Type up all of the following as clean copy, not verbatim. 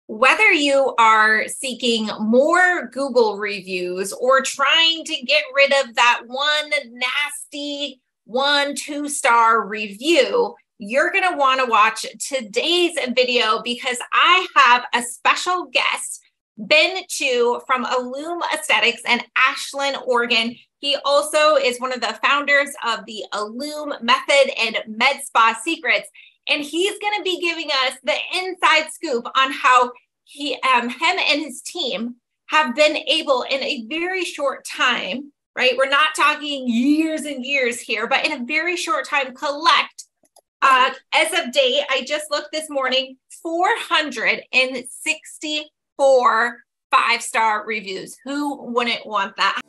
Whether you are seeking more Google reviews or trying to get rid of that one nasty 1-2 star review, you're going to want to watch today's video because I have a special guest, Ben Chu from Illume Aesthetics in Ashland, Oregon. He also is one of the founders of the Illume Method and Med Spa Secrets. And he's going to be giving us the inside scoop on how him and his team have been able in a very short time, right? We're not talking years and years here, but in a very short time, collect, as of date, I just looked this morning, 464 5-star reviews. Who wouldn't want that?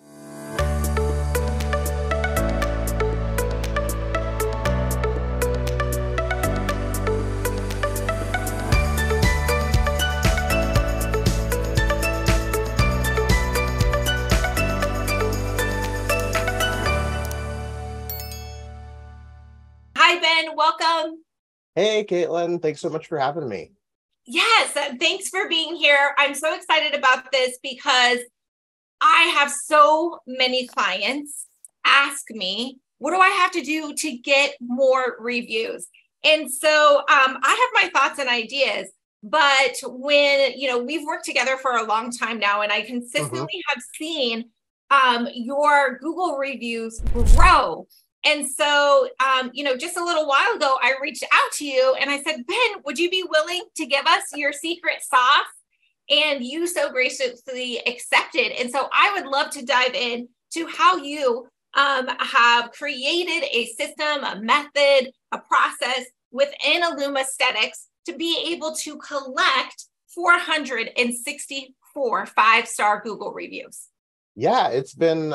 Hi, Ben. Welcome. Hey, Caitlin. Thanks so much for having me. Yes, thanks for being here. I'm so excited about this because I have so many clients ask me, what do I have to do to get more reviews? And so I have my thoughts and ideas, but when, we've worked together for a long time now, and I consistently have seen your Google reviews grow. And so, just a little while ago, I reached out to you and I said, Ben, would you be willing to give us your secret sauce? And you so graciously accepted. And so I would love to dive in to how you have created a system, a method, a process within Illume Aesthetics to be able to collect 464 5-star Google reviews. Yeah, it's been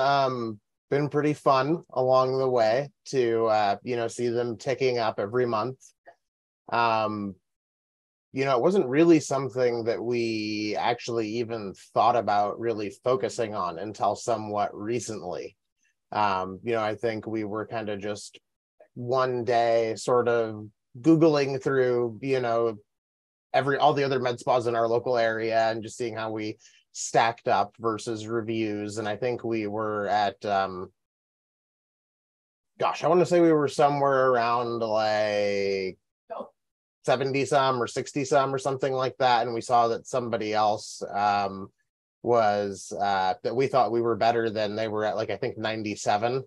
pretty fun along the way to see them ticking up every month. It wasn't really something that we actually even thought about really focusing on until somewhat recently. I think we were kind of just one day sort of Googling through, all the other med spas in our local area and just seeing how we stacked up versus reviews. And I think we were at, I want to say we were somewhere around like 70 some or 60 some or something like that. And we saw that somebody else was that we thought we were better than. They were at I think 97.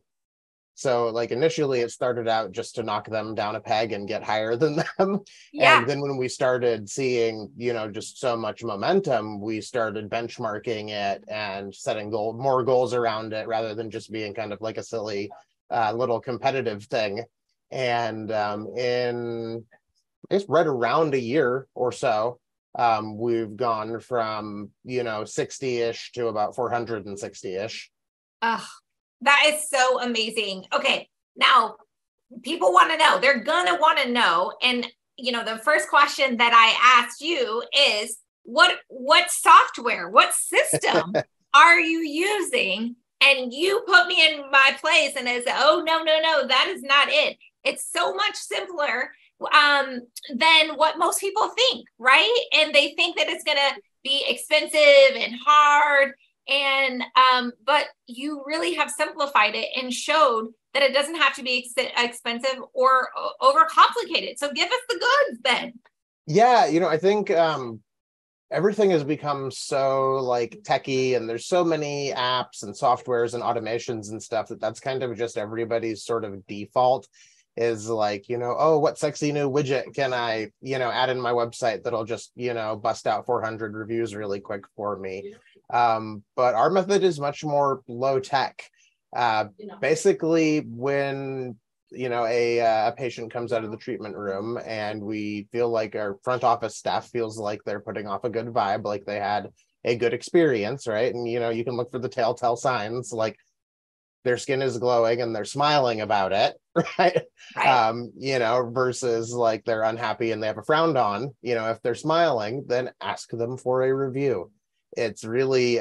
So initially it started out just to knock them down a peg and get higher than them. Yeah. And then when we started seeing, just so much momentum, we started benchmarking it and setting more goals around it rather than just being kind of like a silly little competitive thing. And in I guess right around a year or so, we've gone from 60-ish to about 460-ish. Oh, that is so amazing. Okay, now people want to know. They're gonna want to know. And the first question that I asked you is, what software, what system are you using? And you put me in my place and I said, oh, no, that is not it. It's so much simpler than what most people think, right? And they think that it's going to be expensive and hard. And but you really have simplified it and showed that it doesn't have to be expensive or overcomplicated. So give us the goods, Ben. Yeah, I think everything has become so techie, and there's so many apps and softwares and automations and stuff that's kind of just everybody's sort of default is oh, what sexy new widget can I, add in my website that'll just, bust out 400 reviews really quick for me. But our method is much more low tech. Basically, when a patient comes out of the treatment room and we feel like our front office staff feels like they're putting off a good vibe, like they had a good experience, right? And you can look for the telltale signs, like their skin is glowing and they're smiling about it, right? Versus they're unhappy and they have a frown on. If they're smiling, then ask them for a review. It's really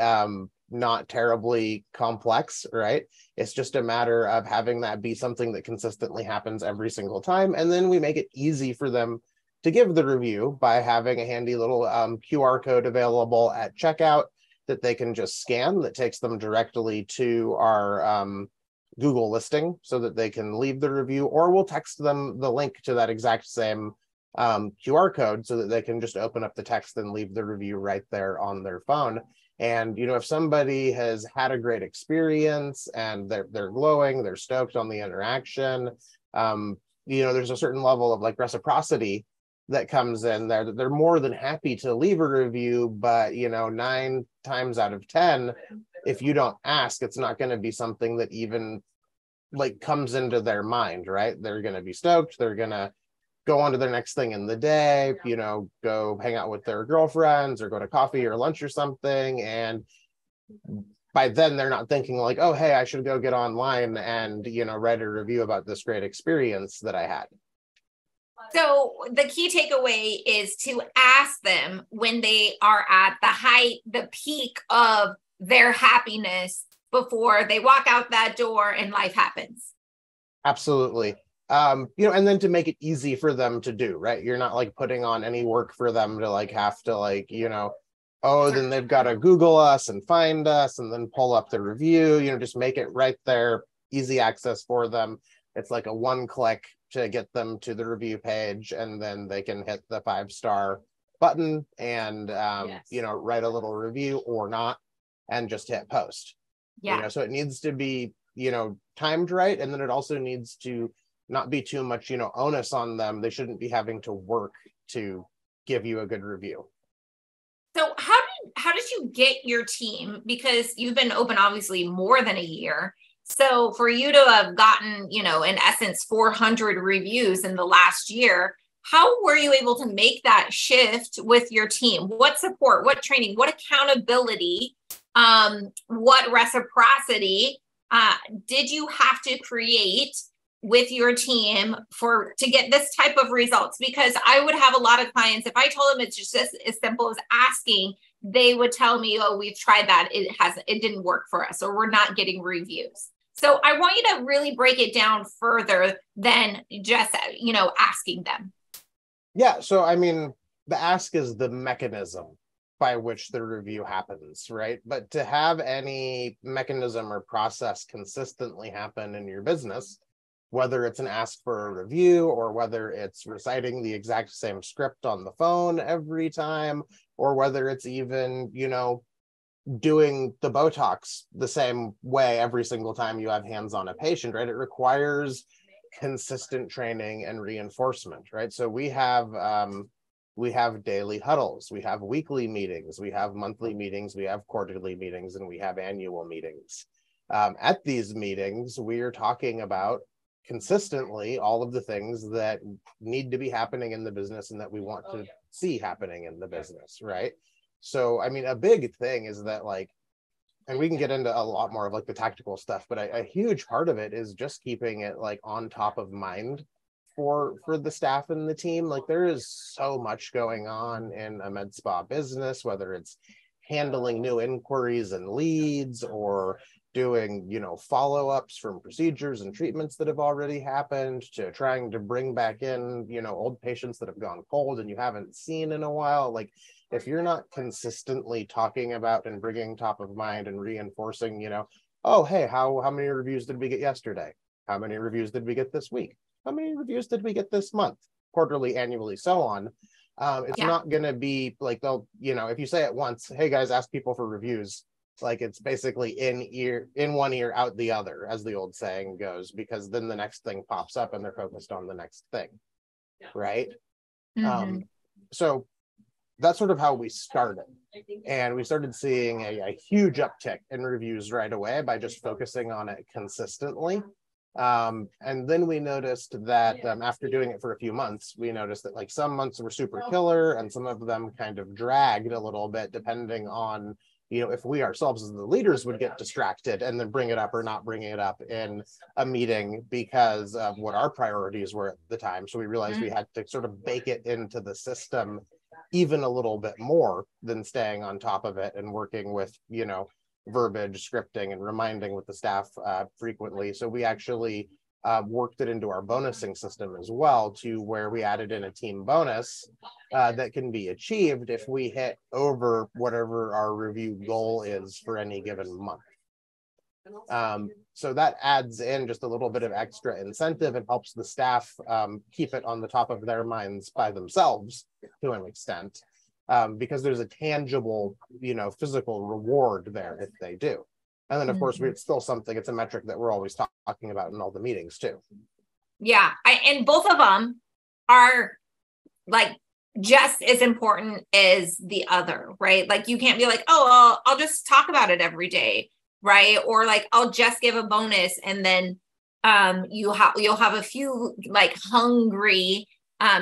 not terribly complex, right? It's just a matter of having that be something that consistently happens every single time. And then we make it easy for them to give the review by having a handy little QR code available at checkout that they can just scan that takes them directly to our Google listing so that they can leave the review, or we'll text them the link to that exact same QR code so that they can just open up the text and leave the review right there on their phone. And, you know, if somebody has had a great experience and they're glowing, they're stoked on the interaction, you know, there's a certain level of like reciprocity that comes in there, that they're more than happy to leave a review. But, you know, 9 times out of 10, if you don't ask, it's not going to be something that even like comes into their mind, right? They're going to be stoked. They're going to go on to their next thing in the day, you know, go hang out with their girlfriends or go to coffee or lunch or something. And by then they're not thinking like, oh, hey, I should go get online and, you know, write a review about this great experience that I had. So the key takeaway is to ask them when they are at the height, the peak of their happiness before they walk out that door and life happens. Absolutely. You know, and then to make it easy for them to do, right? You're not like putting on any work for them to like have to like, you know, oh, then they've got to Google us and find us and then pull up the review, you know, just make it right there, easy access for them. It's like a one click to get them to the review page, and then they can hit the 5-star button and, you know, write a little review or not, and just hit post. Yeah. You know, so it needs to be, you know, timed right. And then it also needs to not be too much, you know, onus on them. They shouldn't be having to work to give you a good review. So how did you get your team? Because you've been open obviously more than a year. So for you to have gotten, you know, in essence, 400 reviews in the last year, how were you able to make that shift with your team? What support, what training, what accountability, what reciprocity did you have to create with your team to get this type of results? Because I would have a lot of clients, if I told them it's just as simple as asking, they would tell me, oh, we've tried that, it didn't work for us, or we're not getting reviews. So I want you to really break it down further than just, you know, asking them. Yeah, so I mean, the ask is the mechanism by which the review happens, right? But to have any mechanism or process consistently happen in your business, whether it's an ask for a review or whether it's reciting the exact same script on the phone every time, or whether it's even, you know, doing the Botox the same way every single time you have hands on a patient, right? It requires consistent training and reinforcement, right? So we have daily huddles, we have weekly meetings, we have monthly meetings, we have quarterly meetings, and we have annual meetings. At these meetings, we are talking about consistently all of the things that need to be happening in the business and that we want to see happening in the business, right? So, I mean, a big thing is that, like, and we can get into a lot more of like the tactical stuff, but a huge part of it is just keeping it like on top of mind for the staff and the team. Like, there is so much going on in a med spa business, whether it's handling new inquiries and leads or doing, you know, follow-ups from procedures and treatments that have already happened, to trying to bring back in, you know, old patients that have gone cold and you haven't seen in a while. Like, if you're not consistently talking about and bringing top of mind and reinforcing, you know, oh, hey, how many reviews did we get yesterday? How many reviews did we get this week? How many reviews did we get this month? Quarterly, annually, so on. It's not going to be like, they'll, you know, if you say it once, hey guys, ask people for reviews, like, it's basically in one ear, out the other, as the old saying goes, because then the next thing pops up and they're focused on the next thing, right? Mm-hmm. So that's sort of how we started. And we started seeing a huge uptick in reviews right away by just focusing on it consistently. And then we noticed that after doing it for a few months, we noticed that like some months were super killer and some of them kind of dragged a little bit, depending on, you know, if we ourselves as the leaders would get distracted and then bring it up or not bring it up in a meeting because of what our priorities were at the time. So we realized we had to sort of bake it into the system even a little bit more than staying on top of it and working with, you know, verbiage, scripting, and reminding with the staff frequently. So we actually worked it into our bonusing system as well, to where we added in a team bonus that can be achieved if we hit over whatever our review goal is for any given month. So that adds in just a little bit of extra incentive and helps the staff keep it on the top of their minds by themselves to an extent, because there's a tangible, physical reward there if they do. And then, of course, it's still something, it's a metric that we're always talking about in all the meetings too. Yeah. And both of them are like just as important as the other, right? Like you can't be like, oh, I'll just talk about it every day, right? Or like, I'll just give a bonus and then you'll have a few like hungry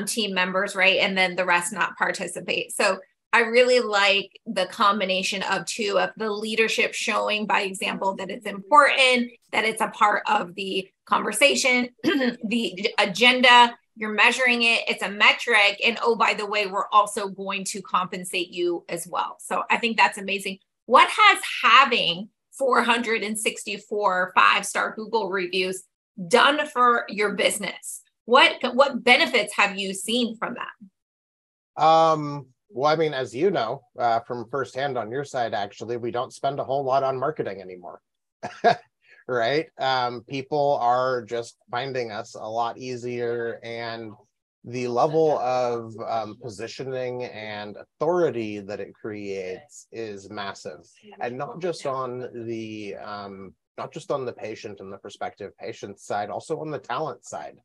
team members, right? And then the rest not participate. So I really like the combination of two, of the leadership showing by example that it's important, that it's a part of the conversation, the agenda, you're measuring it, it's a metric. And oh, by the way, we're also going to compensate you as well. So I think that's amazing. What has having 464 5-star Google reviews done for your business? What benefits have you seen from that? Well, I mean, as you know, from firsthand on your side, actually, we don't spend a whole lot on marketing anymore, right? People are just finding us a lot easier, and the level of positioning and authority that it creates is massive, and not just on the patient and the prospective patient side, also on the talent side.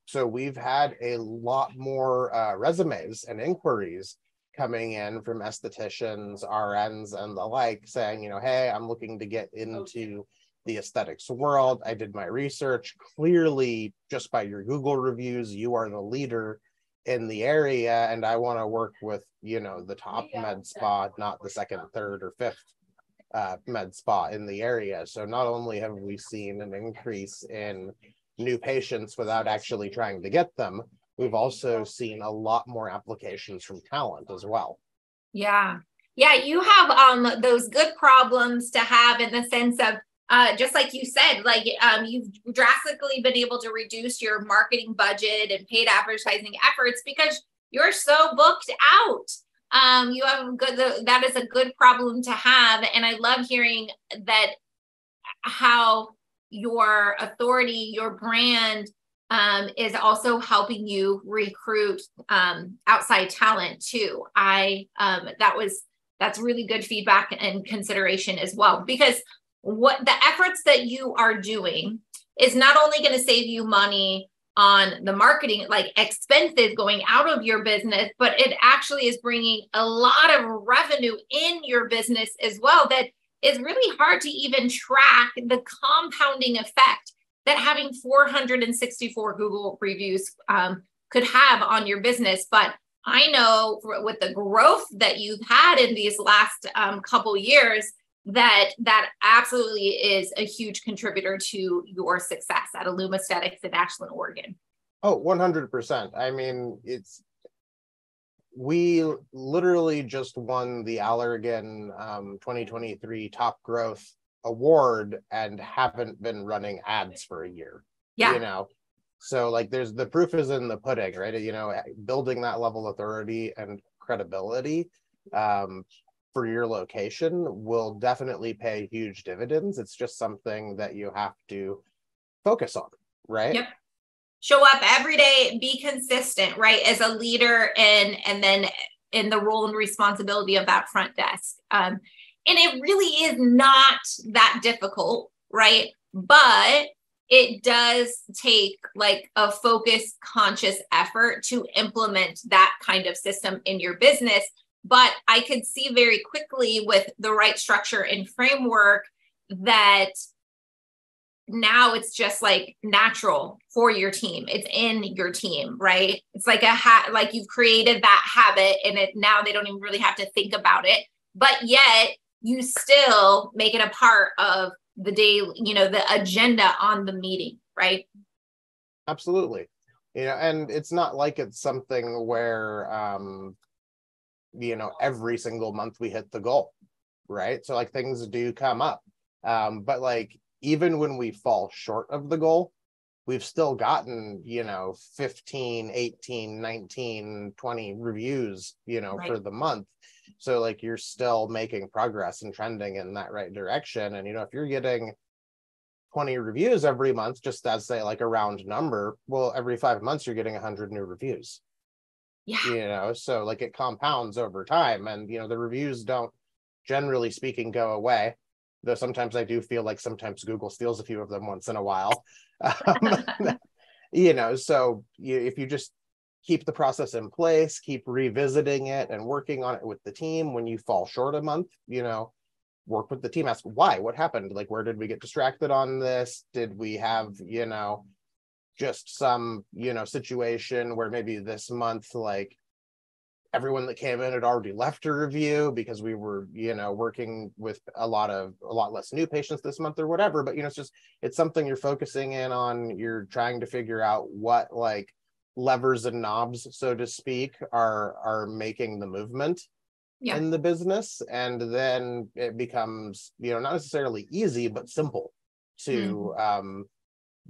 So we've had a lot more resumes and inquiries coming in from estheticians, RNs, and the like, saying, hey, I'm looking to get into the aesthetics world. I did my research. Clearly, just by your Google reviews, you are the leader in the area, and I want to work with, the top med spa, not the second, third, or fifth med spa in the area. So not only have we seen an increase in new patients without actually trying to get them, we've also seen a lot more applications from talent as well. Yeah, you have those good problems to have, in the sense of just like you said, like you've drastically been able to reduce your marketing budget and paid advertising efforts because you're so booked out. You have that is a good problem to have, and I love hearing that, how your authority, your brand is also helping you recruit outside talent too. That's really good feedback and consideration as well, because what the efforts that you are doing is not only going to save you money on the marketing, like expenses going out of your business, but it actually is bringing a lot of revenue in your business as well, that is really hard to even track the compounding effect that having 464 Google reviews could have on your business. But I know with the growth that you've had in these last couple years, that absolutely is a huge contributor to your success at Illume Aesthetics in Ashland, Oregon. Oh, 100%. I mean, we literally just won the Allergan 2023 Top Growth Award and haven't been running ads for a year. Yeah. So like the proof is in the pudding, right? Building that level of authority and credibility for your location will definitely pay huge dividends. It's just something that you have to focus on, right? Yep. Show up every day, be consistent, right? As a leader, and then in the role and responsibility of that front desk. And it really is not that difficult, right? But it does take like a focused, conscious effort to implement that kind of system in your business. But I could see very quickly with the right structure and framework that now it's just like natural for your team. It's in your team, right? It's like like you've created that habit, and now they don't even really have to think about it, but yet you still make it a part of the day, the agenda on the meeting, right? Absolutely. And it's not like it's something where, every single month we hit the goal, right? So like things do come up. But like even when we fall short of the goal, we've still gotten, 15, 18, 19, 20 reviews, Right. for the month. So like you're still making progress and trending in that right direction. And, if you're getting 20 reviews every month, just as say like a round number, well, every 5 months, you're getting 100 new reviews. Yeah. So like it compounds over time, and, the reviews don't, generally speaking, go away. Though sometimes I do feel like sometimes Google steals a few of them once in a while. So if you just keep the process in place, keep revisiting it and working on it with the team, when you fall short a month, work with the team, ask why, what happened? Like, where did we get distracted on this? Did we have, just some, situation where maybe this month, like, everyone that came in had already left a review because we were, working with a lot less new patients this month or whatever. But, it's something you're focusing in on. You're trying to figure out what like levers and knobs, so to speak, are making the movement in the business. And then it becomes, not necessarily easy, but simple to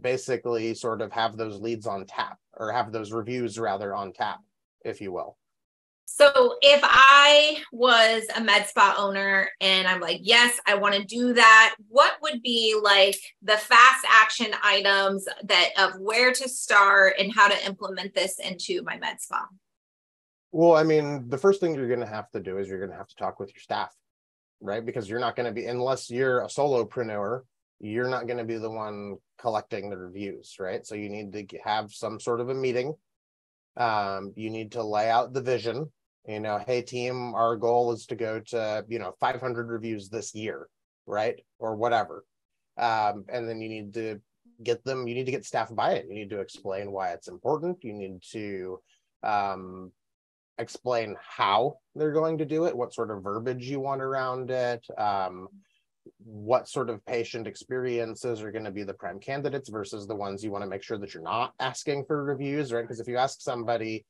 basically sort of have those leads on tap, or have those reviews rather on tap, if you will. So if I was a med spa owner and I'm like, yes, I want to do that, what would be like the fast action items of where to start and how to implement this into my med spa? Well, I mean, the first thing you're going to have to do is you're going to have to talk with your staff, right? Because you're not going to be, unless you're a solopreneur, you're not going to be the one collecting the reviews, right? So you need to have some sort of a meeting. You need to lay out the vision. Hey team, our goal is to go to, 500 reviews this year, right? Or whatever. And then you need to get staff buy-in. You need to explain why it's important. You need to explain how they're going to do it, what sort of verbiage you want around it, what sort of patient experiences are going to be the prime candidates versus the ones you want to make sure that you're not asking for reviews, right? Because if you ask somebody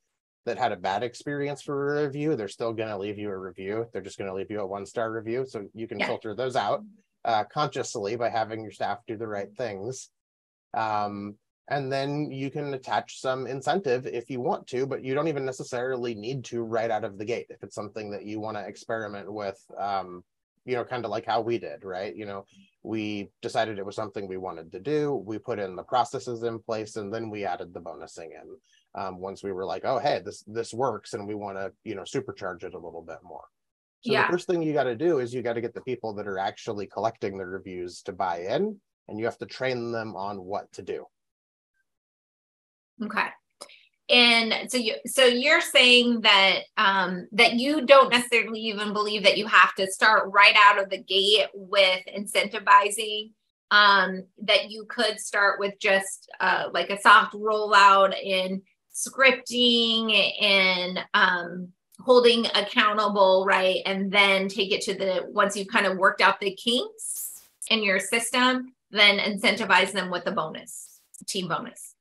that had a bad experience for a review, they're still going to leave you a review. They're just going to leave you a 1-star review. So you can filter those out consciously by having your staff do the right things. And then you can attach some incentive if you want to, but you don't even necessarily need to right out of the gate. If it's something that you want to experiment with, kind of like how we did, right? We decided it was something we wanted to do. We put in the processes in place, and then we added the bonusing in. Once we were like, oh, hey, this works, and we want to, supercharge it a little bit more. So the first thing you got to do is you got to get the people that are actually collecting the reviews to buy in, and you have to train them on what to do. Okay. And so you're saying that that you don't necessarily even believe that you have to start right out of the gate with incentivizing, that you could start with just like a soft rollout in scripting and holding accountable, right? And then take it to once you've kind of worked out the kinks in your system, then incentivize them with a team bonus.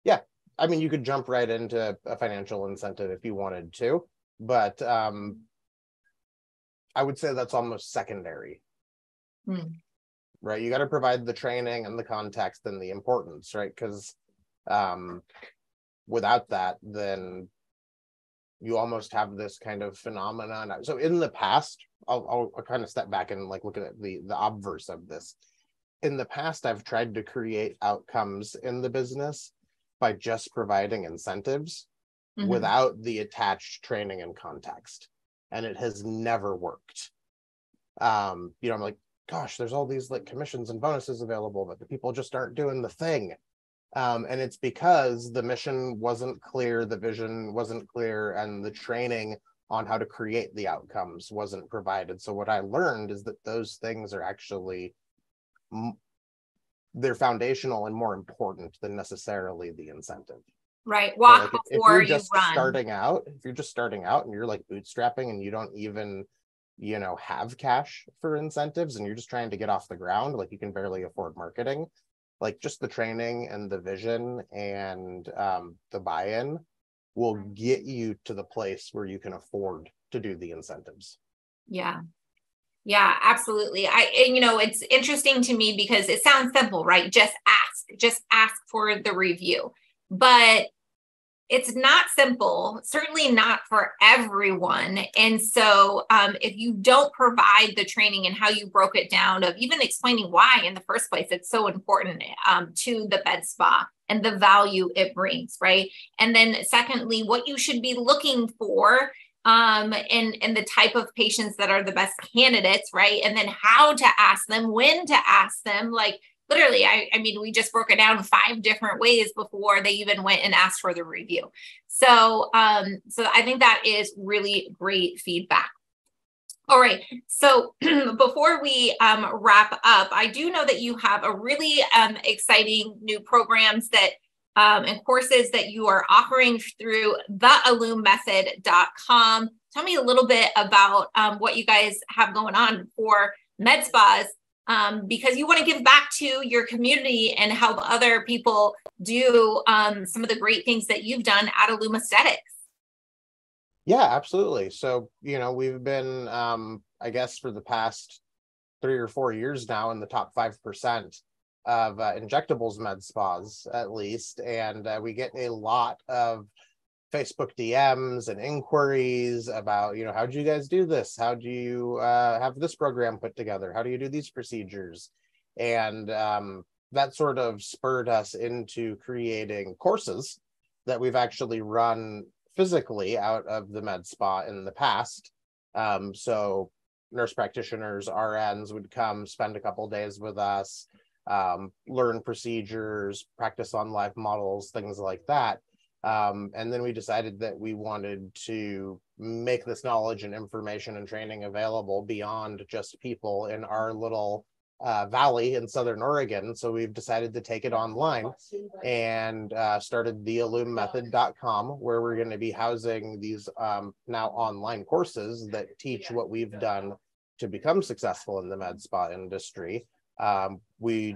Yeah. I mean, you could jump right into a financial incentive if you wanted to, but I would say that's almost secondary, right? You got to provide the training and the context and the importance, right? Because without that, then you almost have this kind of phenomenon. So in the past, I'll kind of step back and like look at the obverse of this. In the past, I've tried to create outcomes in the business by just providing incentives without the attached training and context. And it has never worked. I'm like, gosh, there's all these like commissions and bonuses available, but the people just aren't doing the thing. And it's because the mission wasn't clear, the vision wasn't clear, and the training on how to create the outcomes wasn't provided. So what I learned is that those things are actually they're foundational and more important than necessarily the incentive. Right. Walk so like before if you're just you run. if you're just starting out and you're like bootstrapping and you don't even, have cash for incentives and you're just trying to get off the ground, like you can barely afford marketing, like just the training and the vision and the buy-in will get you to the place where you can afford to do the incentives. Yeah. Yeah, absolutely. It's interesting to me because it sounds simple, right? Just ask for the review. But it's not simple, certainly not for everyone. And so if you don't provide the training and how you broke it down of even explaining why in the first place, it's so important to the med spa and the value it brings, right? And then secondly, what you should be looking for and the type of patients that are the best candidates, right? And then how to ask them, when to ask them, like literally, I mean, we just broke it down 5 different ways before they even went and asked for the review. So I think that is really great feedback. All right. So before we wrap up, I do know that you have a really exciting new programs that and courses that you are offering through theillumemethod.com. Tell me a little bit about what you guys have going on for med spas, because you want to give back to your community and help other people do some of the great things that you've done at Illume Aesthetics. Yeah, absolutely. So, we've been, I guess, for the past 3 or 4 years now in the top 5% of injectables med spas, at least. And we get a lot of Facebook DMs and inquiries about, how do you guys do this? How do you have this program put together? How do you do these procedures? And that sort of spurred us into creating courses that we've actually run physically out of the med spa in the past. So nurse practitioners, RNs would come spend a couple days with us, learn procedures, practice on live models, things like that. And then we decided that we wanted to make this knowledge and information and training available beyond just people in our little valley in Southern Oregon. So we've decided to take it online and started the illumemethod.com, where we're going to be housing these now online courses that teach what we've done to become successful in the med spa industry. We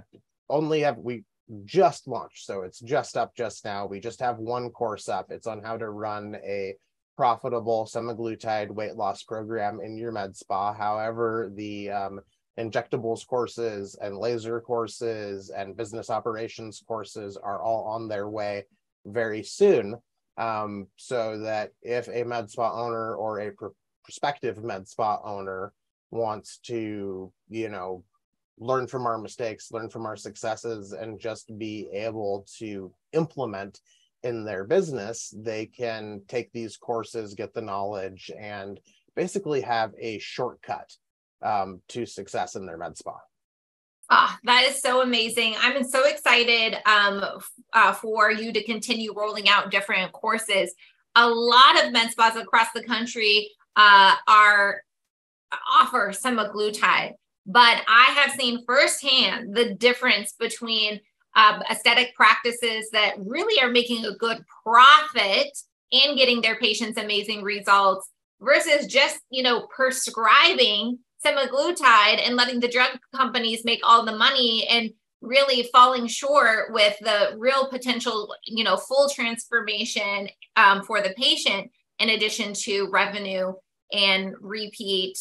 just launched, so it's just up just now. We just have one course up. It's on how to run a profitable semaglutide weight loss program in your med spa. However, the injectables courses and laser courses and business operations courses are all on their way very soon, so that if a med spa owner or a prospective med spa owner wants to, learn from our mistakes, learn from our successes, and just be able to implement in their business, they can take these courses, get the knowledge, and basically have a shortcut to success in their med spa. That is so amazing. I'm so excited for you to continue rolling out different courses. A lot of med spas across the country offer semaglutide, but I have seen firsthand the difference between aesthetic practices that really are making a good profit and getting their patients amazing results versus just, prescribing semaglutide and letting the drug companies make all the money and really falling short with the real potential, full transformation for the patient, in addition to revenue and repeat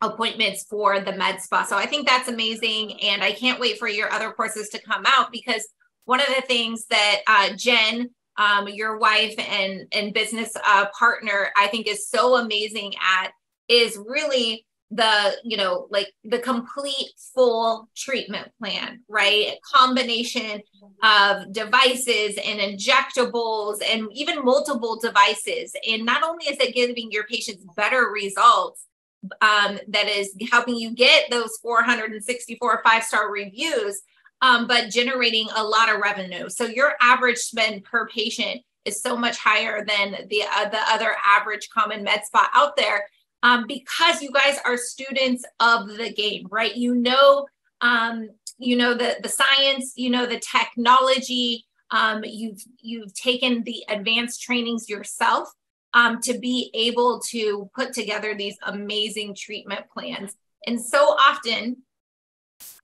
appointments for the med spa. So I think that's amazing. And I can't wait for your other courses to come out, because one of the things that Jen, your wife and business partner, I think is so amazing at is really the, the complete full treatment plan, right? A combination of devices and injectables and even multiple devices. And not only is it giving your patients better results, that is helping you get those 464 5-star reviews, but generating a lot of revenue. So your average spend per patient is so much higher than the other average common med spa out there. Because you guys are students of the game, right? The science, the technology, you've taken the advanced trainings yourself to be able to put together these amazing treatment plans. And so often,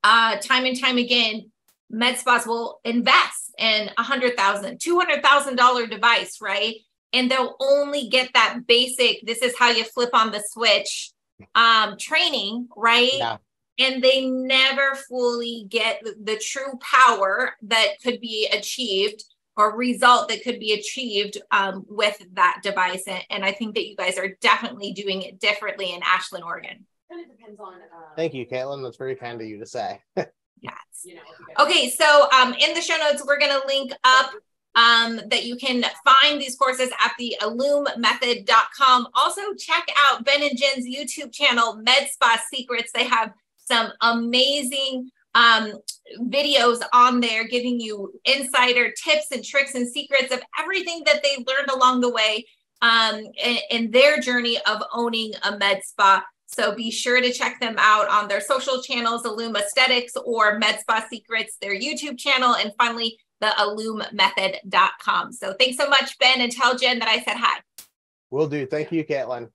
time and time again, med spas will invest in $100,000, $200,000 device, right? And they'll only get that basic, this is how you flip on the switch, training, right? Yeah. And they never fully get the true power that could be achieved or result that could be achieved with that device. And I think that you guys are definitely doing it differently in Ashland, Oregon. And it depends on. Thank you, Caitlin. That's very kind of you to say. Yes. Okay, so in the show notes, we're going to link up that you can find these courses at the illumemethod.com. Also, check out Ben and Jen's YouTube channel, Med Spa Secrets. They have some amazing videos on there giving you insider tips and tricks and secrets of everything that they learned along the way in their journey of owning a med spa. So be sure to check them out on their social channels, Illume Aesthetics or Med Spa Secrets, their YouTube channel, and finally, the illumemethod.com. So thanks so much, Ben, and tell Jen that I said hi. Will do. Thank you, Caitlin.